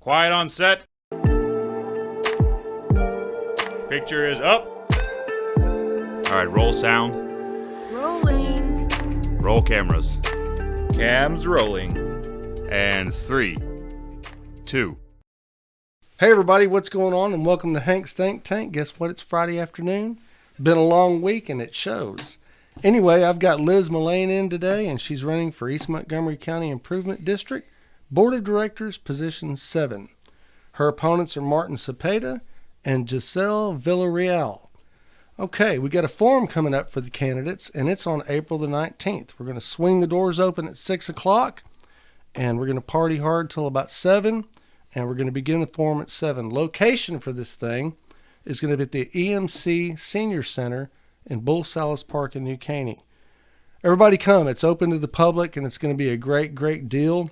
Quiet on set. Picture is up. All right, roll sound. Rolling. Roll cameras. Cams rolling. And 3, 2. Hey everybody, what's going on? And welcome to Hank's Think Tank. Guess what? It's Friday afternoon. Been a long week and it shows. Anyway, I've got Liz Mullane in today and she's running for East Montgomery County Improvement District, Board of Directors, position 7. Her opponents are Martin Cepeda and Giselle Villarreal. Okay, we got a forum coming up for the candidates and it's on April the 19th. We're going to swing the doors open at 6 o'clock and we're going to party hard till about 7. And we're going to begin the forum at 7. Location for this thing is going to be at the EMCID Senior Center in Bull Salas Park in New Caney. Everybody come. It's open to the public, and it's going to be a great, great deal.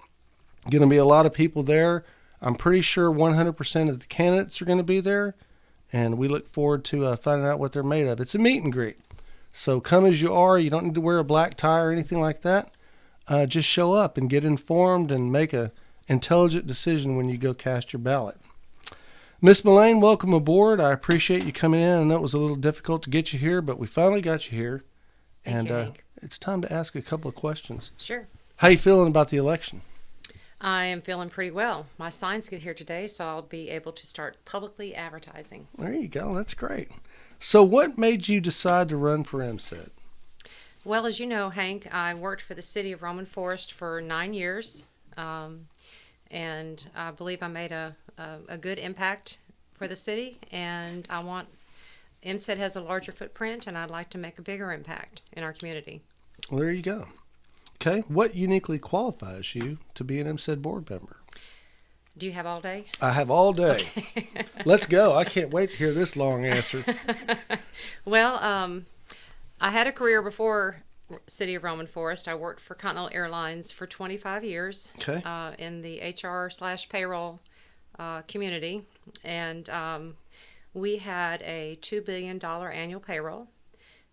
Going to be a lot of people there. I'm pretty sure 100% of the candidates are going to be there, and we look forward to finding out what they're made of. It's a meet and greet. So come as you are. You don't need to wear a black tie or anything like that. Just show up and get informed and make a intelligent decision when you go cast your ballot. Miss Mullane, welcome aboard. I appreciate you coming in. I know it was a little difficult to get you here, but we finally got you here. Thank you, Hank. It's time to ask a couple of questions. Sure. How you feeling about the election? I am feeling pretty well. My signs get here today, so I'll be able to start publicly advertising. There you go. That's great. So what made you decide to run for EMCID? Well, as you know, Hank, I worked for the city of Roman Forest for 9 years. And I believe I made a good impact for the city, and I want EMCID has a larger footprint, and I'd like to make a bigger impact in our community. Well, there you go. Okay, what uniquely qualifies you to be an EMCID board member? Do you have all day? I have all day. Let's go. I can't wait to hear this long answer. Well, I had a career before City of Roman Forest. I worked for Continental Airlines for 25 years. Okay. In the HR/payroll community, and we had a $2 billion annual payroll,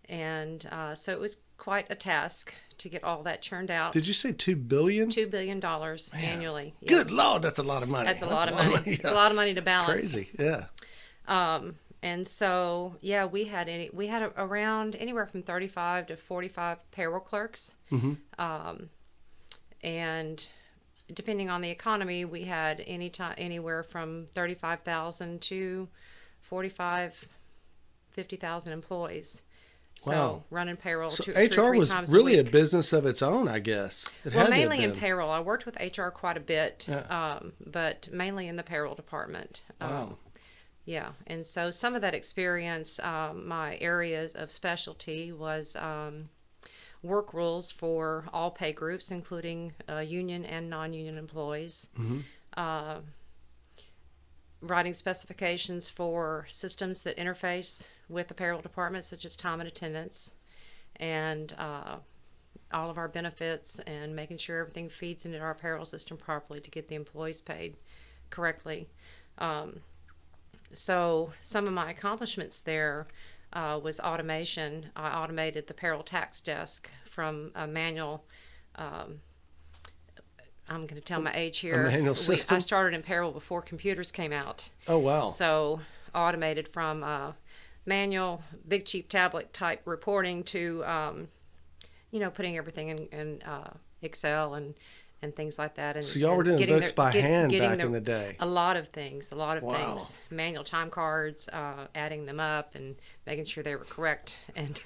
and so it was quite a task to get all that churned out. Did you say $2 billion? $2 billion annually. Yes. Good Lord, that's a lot of money. That's a lot of money. Yeah. It's a lot of money to That's balance. crazy, yeah. And so, yeah, we had around anywhere from 35 to 45 payroll clerks. Mm-hmm. And depending on the economy, we had anywhere from 35,000 to 45, 50,000 employees. So Wow. running payroll So two or HR three was times really a a week. business of its own, I guess. It Well, had to have mainly in been. payroll. I worked with HR quite a bit, Yeah. but mainly in the payroll department. Wow. Yeah, and so some of that experience, my areas of specialty was work rules for all pay groups, including union and non-union employees. Mm-hmm. Writing specifications for systems that interface with the payroll department, such as time and attendance, and all of our benefits, and making sure everything feeds into our payroll system properly to get the employees paid correctly. So some of my accomplishments there was automation. I automated the payroll tax desk from a manual. I'm going to tell my age here. A manual system? I started in payroll before computers came out. Oh, wow. So automated from manual, Big Chief tablet type reporting to, putting everything in Excel and things like that. And So y'all were doing getting books by hand back in the day. A lot of things, Wow. Manual time cards, adding them up and making sure they were correct, and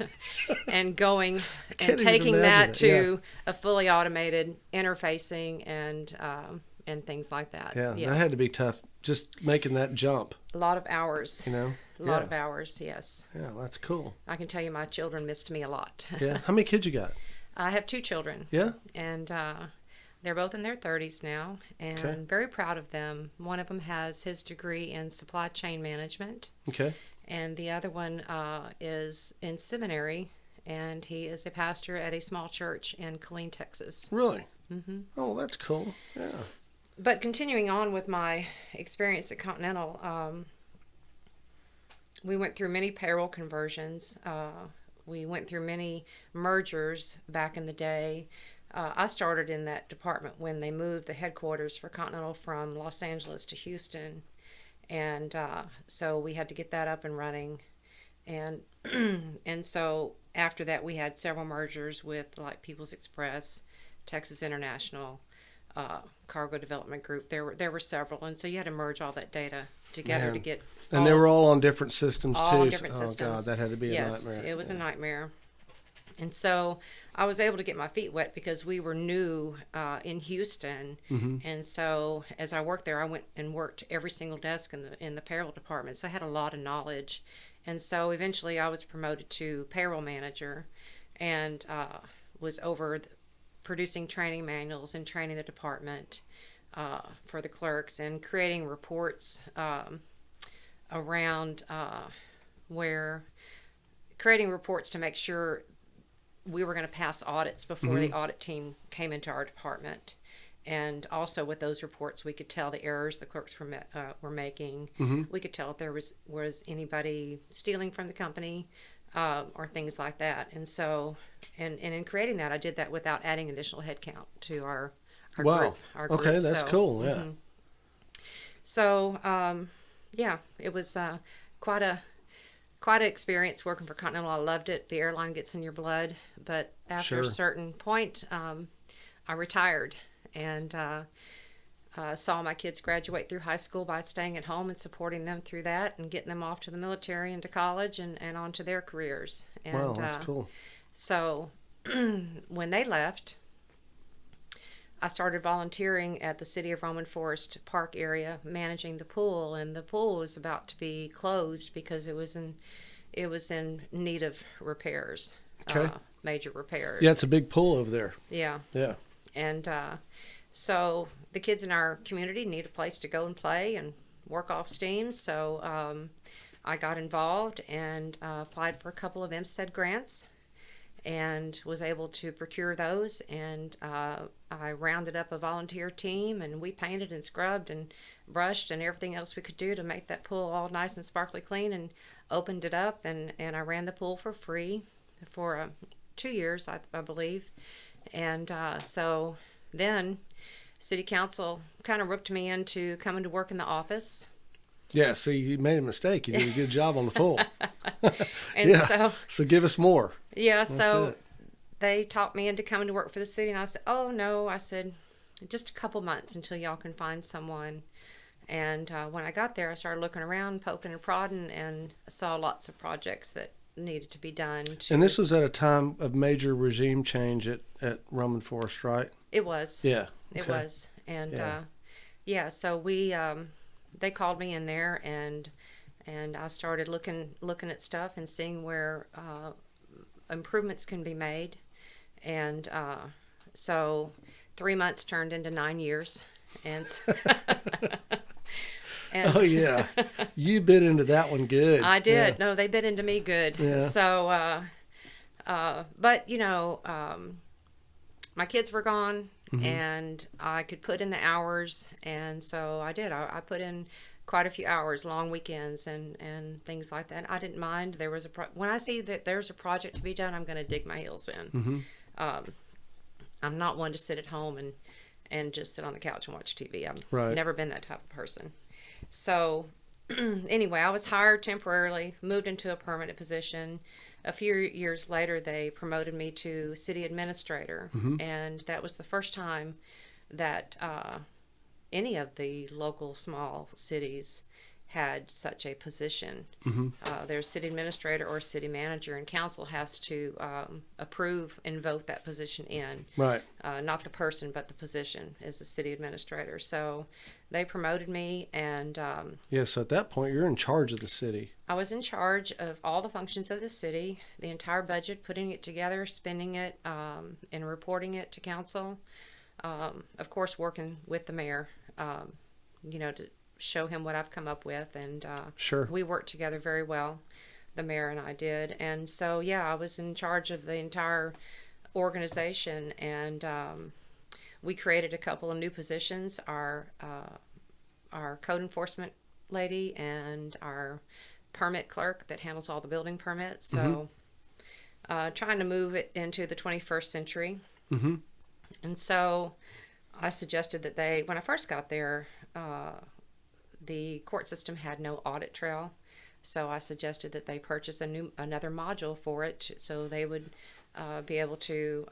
and going can't and even taking imagine that it, to a fully automated interfacing and things like that. Yeah, that had to be tough, just making that jump, a lot of hours. you know? A lot of hours, yes. Yeah, that's cool. I can tell you my children missed me a lot. Yeah. How many kids you got? I have 2 children. Yeah? And they're both in their 30s now, and Okay. very proud of them. One of them has his degree in supply chain management, Okay. and the other one is in seminary, and he is a pastor at a small church in Killeen, Texas. Really? Mm-hmm. Oh, that's cool. Yeah. But continuing on with my experience at Continental, we went through many payroll conversions. We went through many mergers back in the day. I started in that department when they moved the headquarters for Continental from Los Angeles to Houston. And so we had to get that up and running. And and so after that, we had several mergers with like People's Express, Texas International, Cargo Development Group. There were several, and so you had to merge all that data together Man. to get. And they were all on different systems all too. different systems. Oh God, that had to be a yes, nightmare. it was a nightmare. And so I was able to get my feet wet because we were new in Houston. And so as I worked there, I went and worked every single desk in the payroll department. So I had a lot of knowledge. And so eventually I was promoted to payroll manager and was over producing training manuals and training the department for the clerks and creating reports around creating reports to make sure we were going to pass audits before the audit team came into our department. And also with those reports, we could tell the errors the clerks were making. We could tell if there was anybody stealing from the company or things like that. And so, and in creating that, I did that without adding additional headcount to our Wow. group. Our Okay, group. that's So, cool. Yeah. So, yeah, it was quite an experience working for Continental. I loved it. The airline gets in your blood. But after a certain point, I retired and saw my kids graduate through high school by staying at home and supporting them through that and getting them off to the military and to college and on to their careers. And, Wow, that's cool. So when they left, I started volunteering at the City of Roman Forest Park area, managing the pool, and the pool was about to be closed because it was in need of repairs, Okay. major repairs. Yeah, it's a big pool over there. Yeah. Yeah. And so the kids in our community need a place to go and play and work off steam. So I got involved and applied for a couple of EMCID grants and was able to procure those. And I rounded up a volunteer team, and we painted and scrubbed and brushed and everything else we could do to make that pool all nice and sparkly clean, and opened it up. And I ran the pool for free for 2 years, I believe. And so then City Council kind of roped me into coming to work in the office. Yeah, see, you made a mistake. You did a good job on the pool. And Yeah. So give us more. Yeah, That's so it. they talked me into coming to work for the city, and I said, oh, no. I said, just a couple months until y'all can find someone. And when I got there, I started looking around, poking and prodding, and saw lots of projects that needed to be done. And this was at a time of major regime change at Roman Forest, right? It was. Yeah. It okay. was. And Yeah. so they called me in there, and I started looking at stuff and seeing where improvements can be made. And so 3 months turned into 9 years. And Oh, yeah. You bit into that one good. I did. Yeah. No, they bit into me good. Yeah. So, but my kids were gone, and I could put in the hours, and so I did. I put in quite a few hours, long weekends, and things like that. I didn't mind. There was when I see that there's a project to be done, I'm going to dig my heels in. I'm not one to sit at home and just sit on the couch and watch TV. I've never been that type of person. So anyway, I was hired temporarily, moved into a permanent position. A few years later, they promoted me to city administrator, and that was the first time that any of the local small cities had such a position. There's city administrator or city manager, and council has to approve and vote that position in. Right. Not the person, but the position as a city administrator. So they promoted me, and So at that point, you're in charge of the city. I was in charge of all the functions of the city, the entire budget, putting it together, spending it, and reporting it to council. Of course, working with the mayor, to show him what I've come up with, and Sure. we worked together very well, the mayor and I did. And so I was in charge of the entire organization, and we created a couple of new positions, our code enforcement lady and our permit clerk that handles all the building permits. So trying to move it into the 21st century. And so I suggested that when I first got there, the court system had no audit trail. So I suggested that they purchase another module for it so they would be able to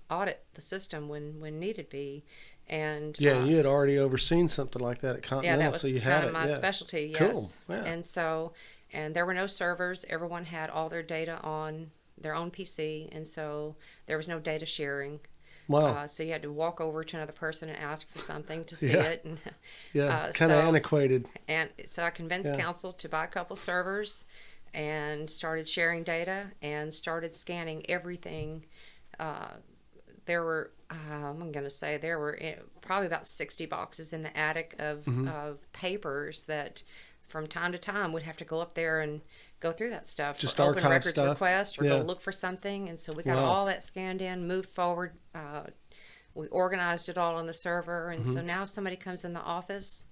audit the system when needed be. And Yeah, you had already overseen something like that at Continental, that was so you kind had of it. my Yeah. specialty, yes. Cool. Yeah. And there were no servers. Everyone had all their data on their own PC, and so there was no data sharing. Wow. So you had to walk over to another person and ask for something to see Yeah. it. And, Yeah, kind of antiquated. And so I convinced council to buy a couple servers and started sharing data and started scanning everything. There were, I'm going to say, there were probably about 60 boxes in the attic of papers that from time to time we'd have to go up there and go through that stuff. Just for open archive records stuff. request or go look for something. And so we got Wow. all that scanned in, moved forward. We organized it all on the server. And so now if somebody comes in the office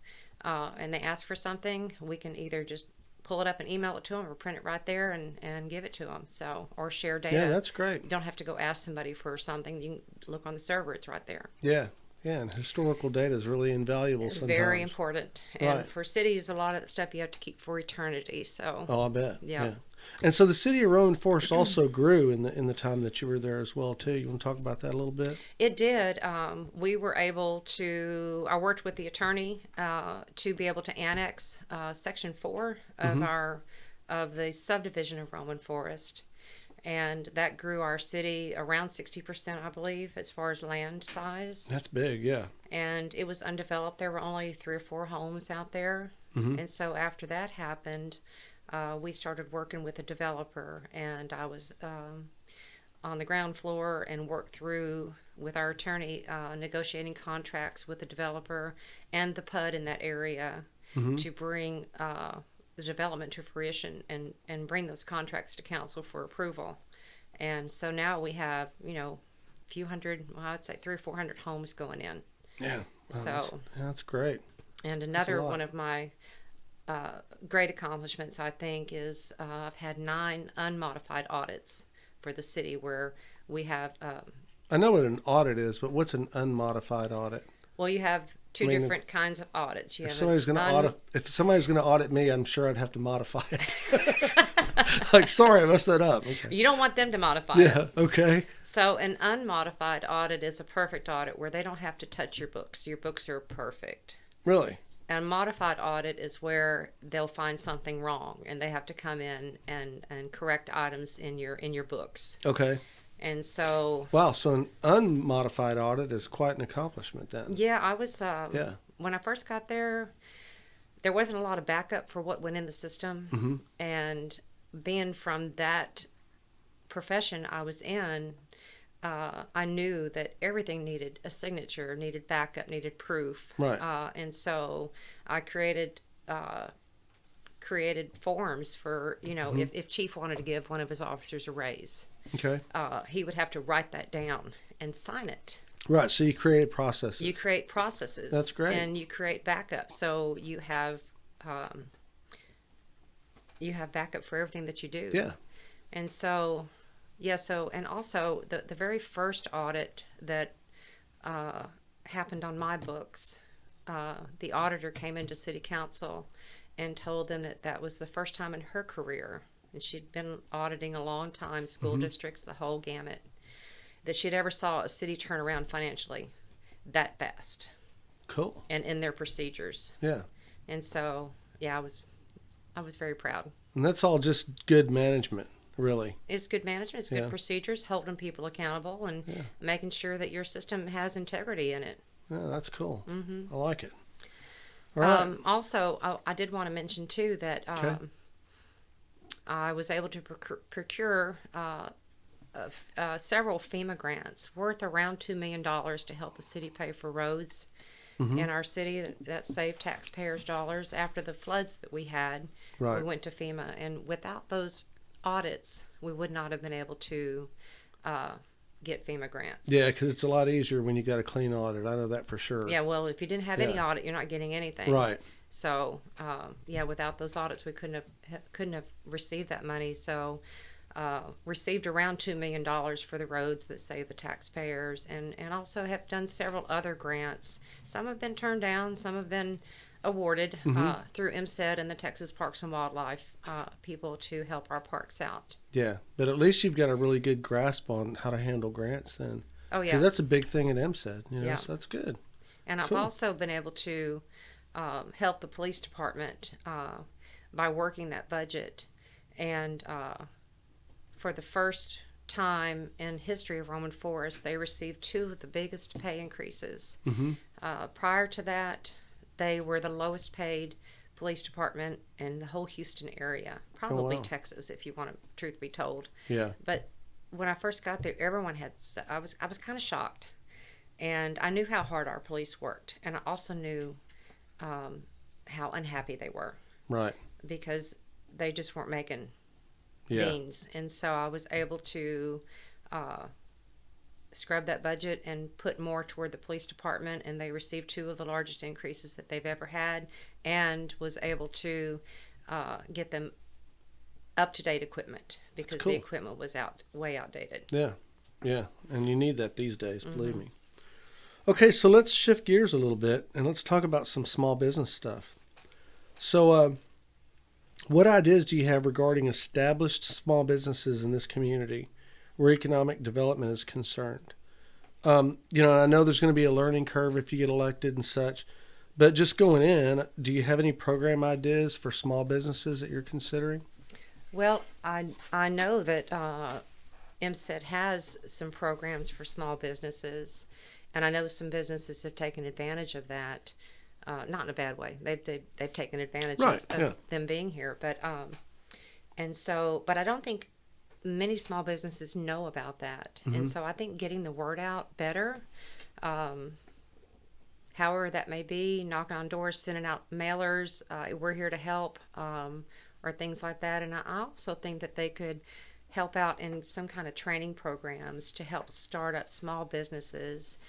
and they ask for something, we can either just pull it up and email it to them or print it right there and give it to them. So, or share data. Yeah, that's great. You don't have to go ask somebody for something. You can look on the server. It's right there. Yeah. Yeah, and historical data is really invaluable It's sometimes. very important. And Right. for cities, a lot of that stuff you have to keep for eternity. So, Oh, I bet. Yeah. And so the city of Roman Forest also grew in the time that you were there as well too. You want to talk about that a little bit? it did. We were able to, I worked with the attorney to be able to annex Section 4 of the subdivision of Roman Forest. And that grew our city around 60%, I believe, as far as land size. That's big, yeah. And it was undeveloped. There were only 3 or 4 homes out there. And so after that happened, we started working with a developer, and I was on the ground floor and worked through with our attorney negotiating contracts with the developer and the PUD in that area to bring the development to fruition and bring those contracts to council for approval. And so now we have, a few hundred, well, I'd say 300 or 400 homes going in. Yeah. So that's great. and another one of my great accomplishments, I think, is I've had 9 unmodified audits for the city where we have, I know what an audit is, but what's an unmodified audit? well, you have two different kinds of audits. You If have somebody's going to audit me, I'm sure I'd have to modify it. Like, sorry, I messed that up. Okay. You don't want them to modify it. Yeah. Okay. So an unmodified audit is a perfect audit where they don't have to touch your books. Your books are perfect. Really? A modified audit is where they'll find something wrong and they have to come in and correct items in your books. Okay. And so Wow. So an unmodified audit is quite an accomplishment then. yeah, I was when I first got there wasn't a lot of backup for what went in the system. And being from that profession I was in, I knew that everything needed a signature, needed backup, needed proof. Right. And so I created forms for, if Chief wanted to give one of his officers a raise, Okay. he would have to write that down and sign it. Right. So you created processes. You create processes. That's great. And you create backup. So you have backup for everything that you do. Yeah. And so, and also the very first audit that happened on my books, the auditor came into city council and told them that was the first time in her career, and she'd been auditing a long time, school districts, the whole gamut, that she'd ever saw a city turn around financially that fast Cool. and in their procedures. Yeah. And so, I was very proud. And that's all just good management, really. It's good management, it's good procedures, holding people accountable, and making sure that your system has integrity in it. Yeah, that's cool. I like it. All right. Also, I did want to mention too that I was able to procure several FEMA grants worth around $2 million to help the city pay for roads in our city. That saved taxpayers dollars. After the floods that we had, Right. we went to FEMA, and without those audits, we would not have been able to get FEMA grants. Yeah, because it's a lot easier when you got a clean audit. I know that for sure. Yeah, well, if you didn't have any audit, you're not getting anything. Right. So, without those audits, we couldn't have received that money. So, received around $2 million for the roads that save the taxpayers, and also have done several other grants. Some have been turned down, some have been awarded through EMCID and the Texas Parks and Wildlife people to help our parks out. Yeah, but at least you've got a really good grasp on how to handle grants then. Oh, yeah. Because that's a big thing at EMCID, Yeah. so that's good. And I've Cool. also been able to help the police department by working that budget. And for the first time in history of Roman Forest, they received 2 of the biggest pay increases. Prior to that, they were the lowest paid police department in the whole Houston area, probably wow. Texas, if you want to, truth be told. Yeah. But when I first got there, everyone had, I was kind of shocked. And I knew how hard our police worked. And I also knew how unhappy they were. Right. Because they just weren't making Yeah. beans. And so I was able to scrub that budget and put more toward the police department. And they received 2 of the largest increases that they've ever had. And was able to get them up-to-date equipment. Because cool. the equipment was way outdated. Yeah. Yeah. And you need that these days, believe me. Okay, so let's shift gears a little bit and let's talk about some small business stuff. So, what ideas do you have regarding established small businesses in this community where economic development is concerned? I know there's going to be a learning curve if you get elected and such, but just going in, do you have any program ideas for small businesses that you're considering? Well, I know that EMCID has some programs for small businesses, and I know some businesses have taken advantage of that. Not in a bad way. They've taken advantage of them being here, but I don't think many small businesses know about that, and so I think getting the word out better, however that may be, knocking on doors, sending out mailers, we're here to help, or things like that. And I also think that they could help out in some kind of training programs to help start up small businesses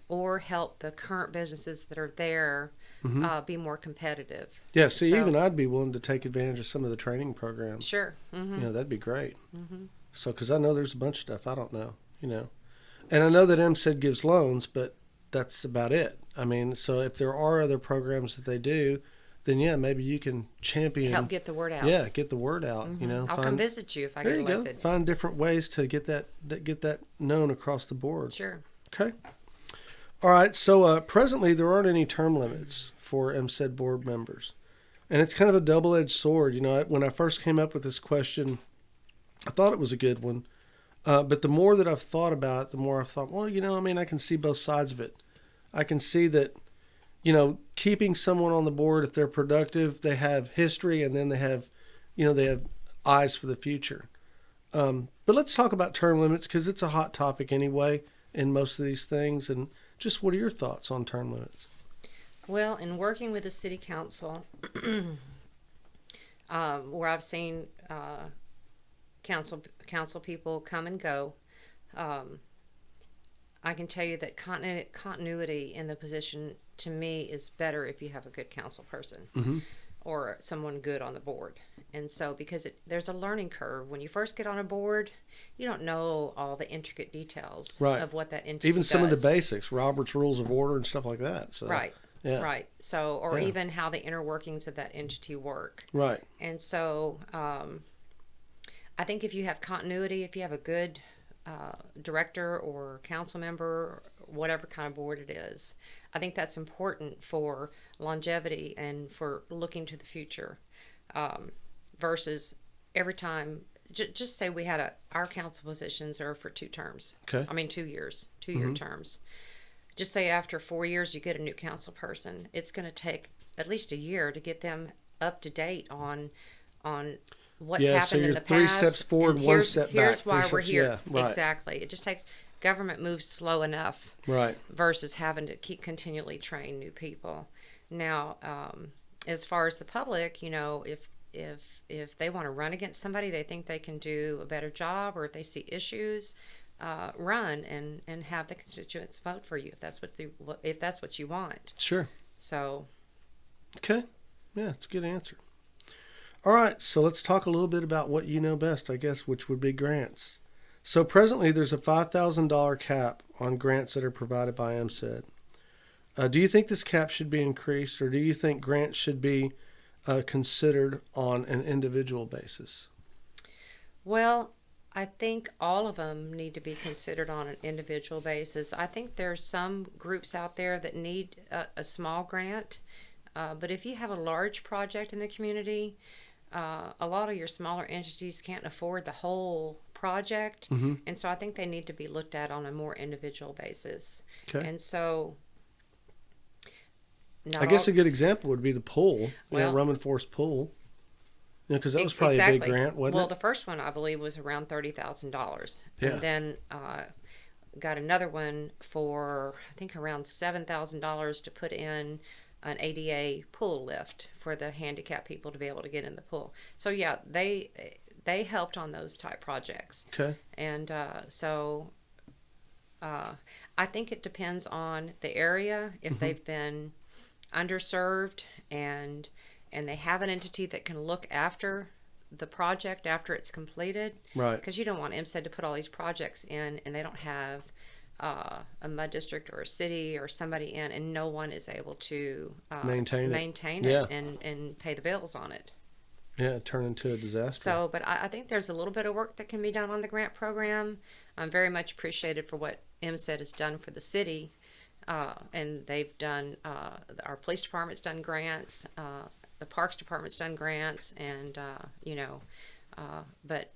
or help the current businesses that are there be more competitive. Yeah, see, even I'd be willing to take advantage of some of the training programs. Sure. That'd be great. So, because I know there's a bunch of stuff I don't know, And I know that EMCID gives loans, but that's about it. I mean, so if there are other programs that they do, then yeah, maybe you can champion. Help get the word out. Yeah, get the word out. I'll come visit you if I get elected. There you go. Find different ways to get that known across the board. Sure. Okay. All right. So presently there aren't any term limits for EMCID board members, and it's kind of a double-edged sword. When I first came up with this question, I thought it was a good one, but the more that I've thought about it, the more I've thought, well, I can see both sides of it. I can see that. Keeping someone on the board, if they're productive, they have history, and then they have eyes for the future. But let's talk about term limits because it's a hot topic anyway in most of these things. And just what are your thoughts on term limits? Well, in working with the city council, where I've seen council people come and go, I can tell you that continuity in the position to me is better if you have a good council person or someone good on the board. And so because there's a learning curve. When you first get on a board, you don't know all the intricate details of what that entity even does. some of the basics, Robert's Rules of Order and stuff like that. So Right. Yeah. Right. So, or even how the inner workings of that entity work. Right. And so I think if you have continuity, if you have a good director or council member, whatever kind of board it is, I think that's important for longevity and for looking to the future, versus every time. Just say we had our council positions are for 2 terms. Okay. I mean 2 years, 2-year terms. Just say after 4 years you get a new council person. It's going to take at least a year to get them up to date on what's happened in the past. 3 steps forward, 1 step back. Here's why we're here. Yeah, right. Exactly. It just takes government moves slow enough. Right. Versus having to keep continually train new people. Now, as far as the public, if they want to run against somebody, they think they can do a better job, or if they see issues, run and have the constituents vote for you if that's what you want. Sure. So. Okay. Yeah, it's a good answer. All right, so let's talk a little bit about what you know best, I guess, which would be grants. So presently, there's a $5,000 cap on grants that are provided by EMCID. Do you think this cap should be increased, or do you think grants should be considered on an individual basis? Well, I think all of them need to be considered on an individual basis. I think there's some groups out there that need a small grant, but if you have a large project in the community, a lot of your smaller entities can't afford the whole project, and so I think they need to be looked at on a more individual basis. Okay. And so, I guess a good example would be the pool, Rum and Forest pool. Because that was probably a big grant, wasn't it? Well, the first one, I believe, was around $30,000. Yeah. And then got another one for, I think, around $7,000 to put in an ADA pool lift for the handicapped people to be able to get in the pool. So, yeah, they helped on those type projects. Okay. And so I think it depends on the area, if they've been underserved and they have an entity that can look after the project after it's completed. Right. Because you don't want MCED to put all these projects in and they don't have a mud district or a city or somebody in, and no one is able to maintain it and pay the bills on it. Yeah, turn into a disaster. So, but I think there's a little bit of work that can be done on the grant program. I'm very much appreciated for what MCED has done for the city. And they've done, our police department's done grants, the parks department's done grants, and, but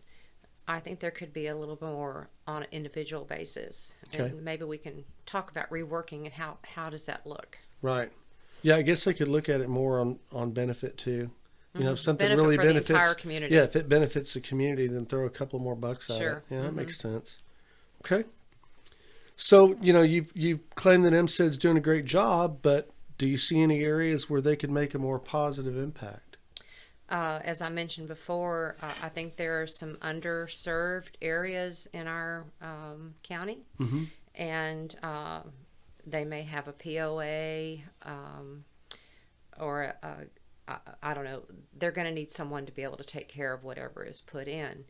I think there could be a little more on an individual basis. Okay. And maybe we can talk about reworking and how does that look? Right. Yeah, I guess they could look at it more on benefit too. If something Benefit really for benefits the entire community. Yeah, if it benefits the community, then throw a couple more bucks at Sure. it. Yeah, that makes sense. Okay. So, you've claimed that MCID's doing a great job, but do you see any areas where they could make a more positive impact? As I mentioned before, I think there are some underserved areas in our county, and they may have a POA or I don't know. They're going to need someone to be able to take care of whatever is put in.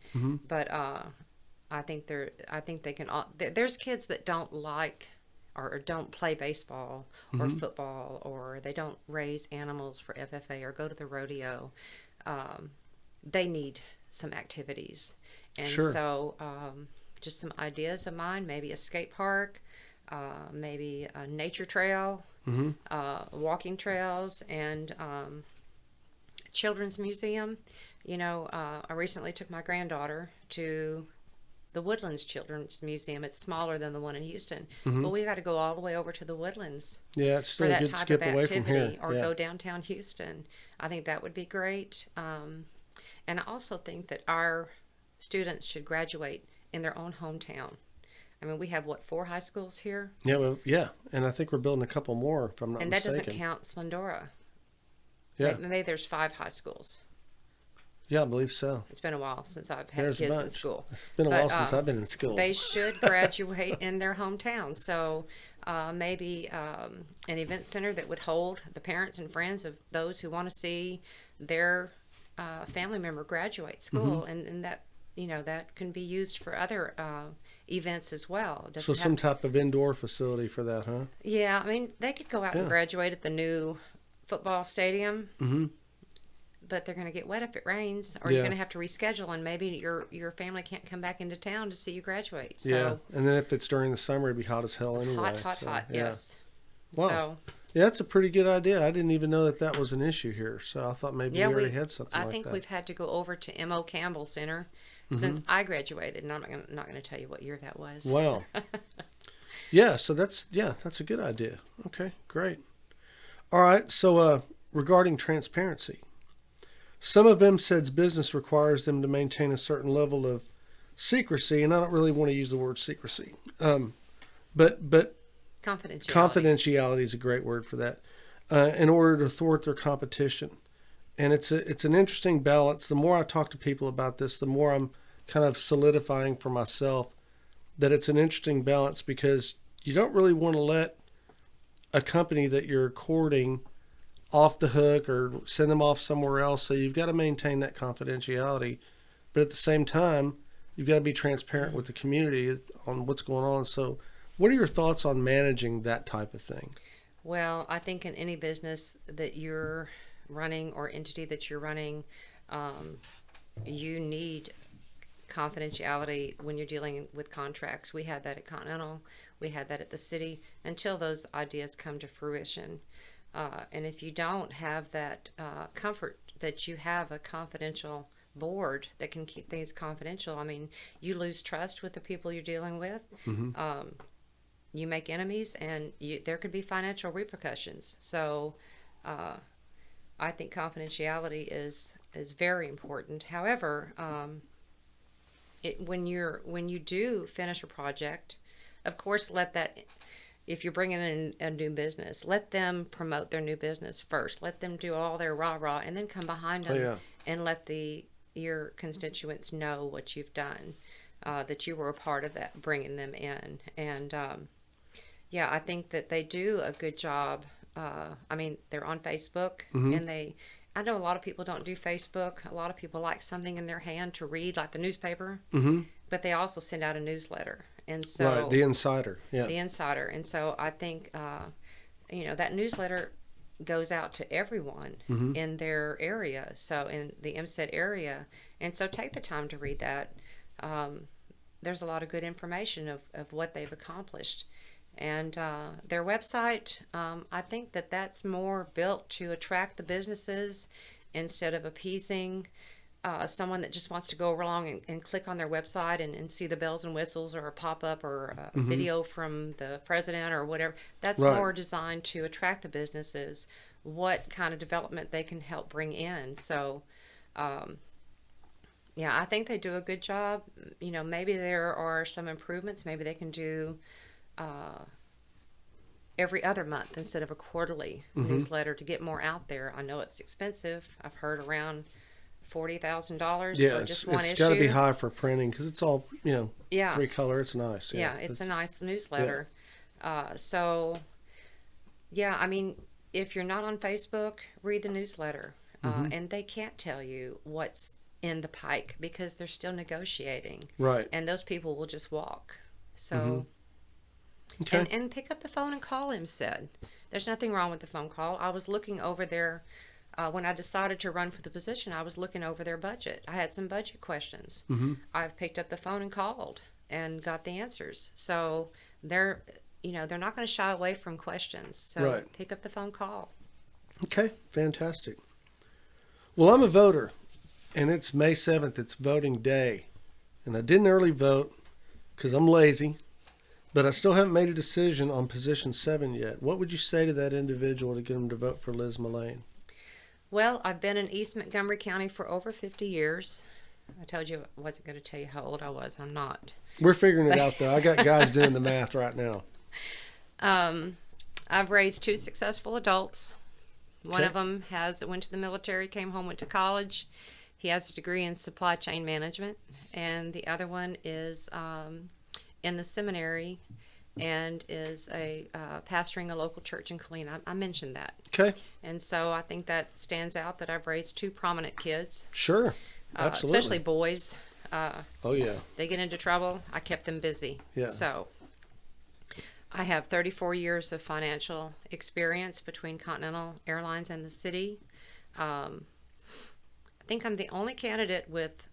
But I think they can. There's kids that don't like or don't play baseball or football, or they don't raise animals for FFA or go to the rodeo. They need some activities, and so just some ideas of mine. Maybe a skate park, maybe a nature trail, walking trails, and children's museum. I recently took my granddaughter to the Woodlands Children's Museum. It's smaller than the one in Houston, but we got to go all the way over to the Woodlands. Yeah, it's still for a that good type skip of away from activity, here. or go downtown Houston. I think that would be great. And I also think that our students should graduate in their own hometown. I mean, we have 4 high schools here? Yeah, and I think we're building a couple more, if I'm not mistaken. And that mistaken. doesn't count Splendora. Yeah. Maybe there's 5 high schools. Yeah, I believe so. It's been a while since I've had kids in school. It's been a while since I've been in school. They should graduate in their hometown. So maybe an event center that would hold the parents and friends of those who want to see their family member graduate school, and that that can be used for other events as well. So some type of indoor facility for that, huh? Yeah, I mean, they could go out and graduate at the new football stadium. But they're going to get wet if it rains, or you're going to have to reschedule, and maybe your family can't come back into town to see you graduate. So, and then if it's during the summer, it'd be hot as hell anyway. Hot, yes. Wow. So, yeah, that's a pretty good idea. I didn't even know that was an issue here, so I thought maybe we already had something like that. I think we've had to go over to M.O. Campbell Center since I graduated, and I'm not going to tell you what year that was. Wow. Yeah, so that's a good idea. Okay, great. All right, so regarding transparency. Some of MCED's business requires them to maintain a certain level of secrecy, and I don't really want to use the word secrecy, but confidentiality is a great word for that, in order to thwart their competition. And it's an interesting balance. The more I talk to people about this, the more I'm kind of solidifying for myself that it's an interesting balance, because you don't really want to let a company that you're courting off the hook or send them off somewhere else. So you've got to maintain that confidentiality. But at the same time, you've got to be transparent with the community on what's going on. So what are your thoughts on managing that type of thing? Well, I think in any business that you're running or entity that you're running, you need confidentiality when you're dealing with contracts. We had that at Continental. We had that at the city until those ideas come to fruition. And if you don't have that comfort that you have a confidential board that can keep things confidential, I mean, you lose trust with the people you're dealing with. You make enemies, and there could be financial repercussions. So I think confidentiality is very important. However, when you do finish a project, of course, if you're bringing in a new business, let them promote their new business first. Let them do all their rah-rah, and then come behind them and let your constituents know what you've done, that you were a part of that, bringing them in. And I think that they do a good job. I mean, they're on Facebook, and I know a lot of people don't do Facebook. A lot of people like something in their hand to read, like the newspaper, but they also send out a newsletter. And so, right, the Insider, the Insider. And so I think, that newsletter goes out to everyone in their area, so in the EMCID area. And so take the time to read that. There's a lot of good information of what they've accomplished. And their website, I think that's more built to attract the businesses instead of appeasing someone that just wants to go along and click on their website and see the bells and whistles or a pop-up or a video from the president or whatever. That's more designed to attract the businesses, what kind of development they can help bring in. So, I think they do a good job. Maybe there are some improvements. Maybe they can do every other month instead of a quarterly newsletter to get more out there. I know it's expensive. I've heard around $40,000 for just one issue. It's got to be high for printing because it's all, 3-color. It's nice. Yeah, it's a nice newsletter. I mean, if you're not on Facebook, read the newsletter. And they can't tell you what's in the pike because they're still negotiating. Right. And those people will just walk. So... Okay. And pick up the phone and call EMCID. There's nothing wrong with the phone call. I was looking over their, when I decided to run for the position, I was looking over their budget. I had some budget questions. I've picked up the phone and called and got the answers. So they're not going to shy away from questions. So pick up the phone call. Okay, fantastic. Well, I'm a voter, and it's May 7th. It's voting day. And I didn't early vote because I'm lazy. But I still haven't made a decision on position 7 yet. What would you say to that individual to get them to vote for Liz Mullane? Well, I've been in East Montgomery County for over 50 years. I told you I wasn't going to tell you how old I was. I'm not. We're figuring it out, though. I got guys doing the math right now. I've raised 2 successful adults. One of them went to the military, came home, went to college. He has a degree in supply chain management. And the other one is... in the seminary and is pastoring a local church in Killeen. I mentioned that. Okay. And so I think that stands out that I've raised 2 prominent kids. Sure. Absolutely. Especially boys. Oh, yeah. They get into trouble. I kept them busy. Yeah. So I have 34 years of financial experience between Continental Airlines and the city. I think I'm the only candidate with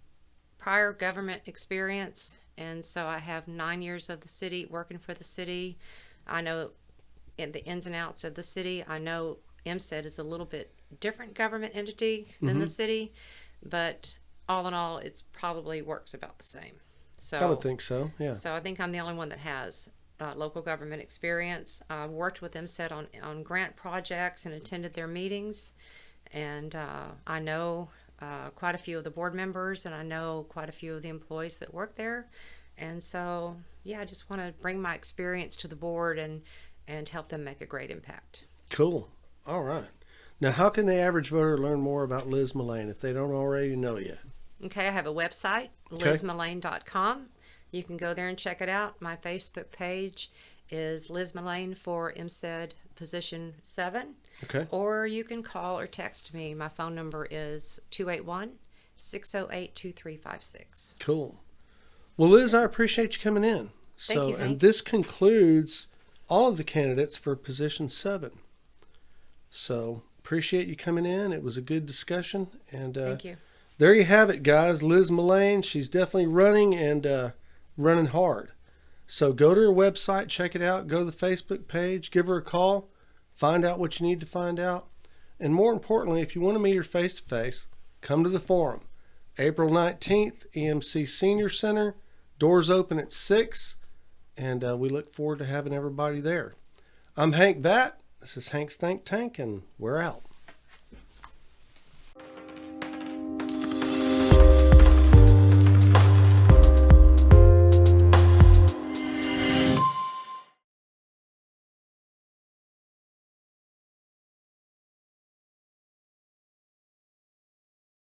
prior government experience. And so I have 9 years of the city, working for the city. I know the ins and outs of the city. I know EMCID is a little bit different government entity than the city, but all in all, it probably works about the same. So I would think so, yeah. So I think I'm the only one that has local government experience. I've worked with EMCID on grant projects and attended their meetings. And I know... quite a few of the board members, and I know quite a few of the employees that work there. And so, I just want to bring my experience to the board and help them make a great impact. Cool. All right. Now, how can the average voter learn more about Liz Mullane if they don't already know you? Okay, I have a website, lizmullane.com. You can go there and check it out. My Facebook page is Liz Mullane for EMCID Position 7. Okay. Or you can call or text me. My phone number is 281-608-2356. Cool. Well, Liz, I appreciate you coming in. Thank you, and Hank. this concludes all of the candidates for position 7. So appreciate you coming in. It was a good discussion. And Thank you. there you have it, guys. Liz Mullane, she's definitely running and running hard. So go to her website, check it out. Go to the Facebook page, give her a call, find out what you need to find out. And more importantly, if you want to meet her face-to-face, come to the forum. April 19th, EMC Senior Center. Doors open at 6, and we look forward to having everybody there. I'm Hank Vatt. This is Hank's Think Tank, and we're out.